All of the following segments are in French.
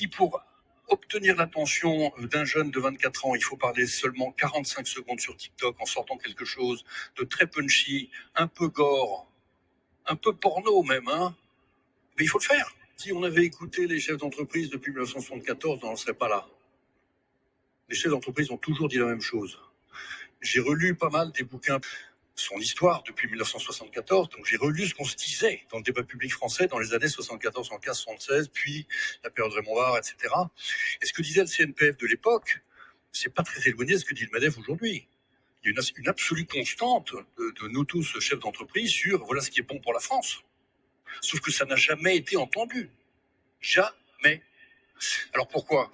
si pour obtenir l'attention d'un jeune de 24 ans, il faut parler seulement 45 secondes sur TikTok en sortant quelque chose de très punchy, un peu gore, un peu porno même, hein, mais il faut le faire. Si on avait écouté les chefs d'entreprise depuis 1974, on n'en serait pas là. Les chefs d'entreprise ont toujours dit la même chose. J'ai relu pas mal des bouquins, son histoire depuis 1974, donc j'ai relu ce qu'on se disait dans le débat public français dans les années 74, 75, 76, puis la période Raymond Barre, etc. Et ce que disait le CNPF de l'époque, c'est pas très éloigné de ce que dit le MEDEF aujourd'hui. Il y a une absolue constante de nous tous, chefs d'entreprise, sur voilà ce qui est bon pour la France. Sauf que ça n'a jamais été entendu. Jamais. Alors pourquoi ?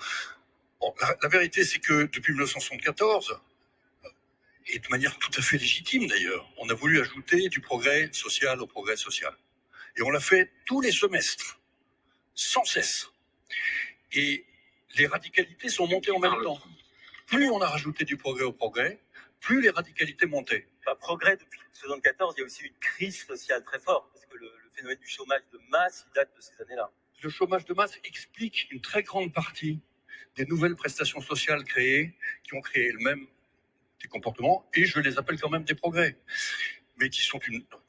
Bon, la vérité, c'est que depuis 1974, et de manière tout à fait légitime d'ailleurs, on a voulu ajouter du progrès social au progrès social. Et on l'a fait tous les semestres, sans cesse. Et les radicalités sont montées en même temps. Plus on a rajouté du progrès au progrès, plus les radicalités montaient. Progrès depuis 1974, il y a aussi une crise sociale très forte, parce que le phénomène du chômage de masse, il date de ces années-là. Le chômage de masse explique une très grande partie des nouvelles prestations sociales créées, qui ont créé le même des comportements, et je les appelle quand même des progrès, mais qui sont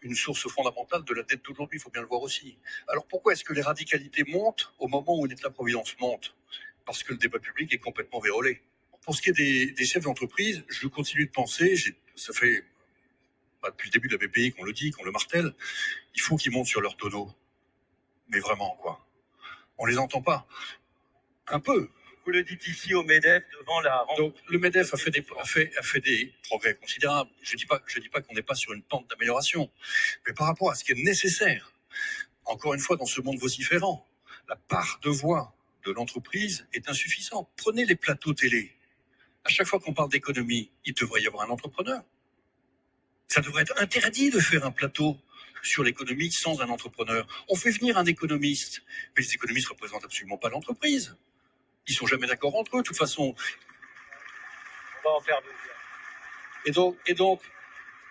une source fondamentale de la dette d'aujourd'hui, il faut bien le voir aussi. Alors pourquoi est-ce que les radicalités montent au moment où l'État-providence monte ? Parce que le débat public est complètement vérolé. Pour ce qui est des chefs d'entreprise, je continue de penser, ça fait depuis le début de la BPI qu'on le dit, qu'on le martèle, il faut qu'ils montent sur leur tonneau. Mais vraiment, quoi. On les entend pas. Un peu. Vous le dites ici au MEDEF devant la rencontre. Donc le MEDEF a fait des progrès considérables. Je dis pas qu'on n'est pas sur une pente d'amélioration, mais par rapport à ce qui est nécessaire, encore une fois dans ce monde vociférant, la part de voix de l'entreprise est insuffisante. Prenez les plateaux télé. À chaque fois qu'on parle d'économie, il devrait y avoir un entrepreneur. Ça devrait être interdit de faire un plateau sur l'économie sans un entrepreneur. On fait venir un économiste, mais les économistes représentent absolument pas l'entreprise. Ils sont jamais d'accord entre eux, de toute façon. On va en faire deux.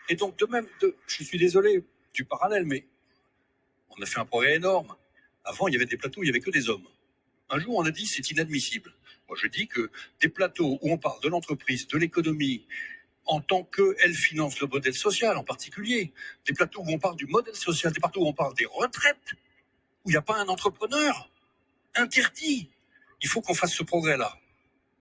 Et donc de même, je suis désolé du parallèle, mais on a fait un progrès énorme. Avant, il y avait des plateaux où il y avait que des hommes. Un jour, on a dit c'est inadmissible. Moi, je dis que des plateaux où on parle de l'entreprise, de l'économie, en tant qu'elle finance le modèle social en particulier, des plateaux où on parle du modèle social, des plateaux où on parle des retraites, où il n'y a pas un entrepreneur, interdit. Il faut qu'on fasse ce progrès-là.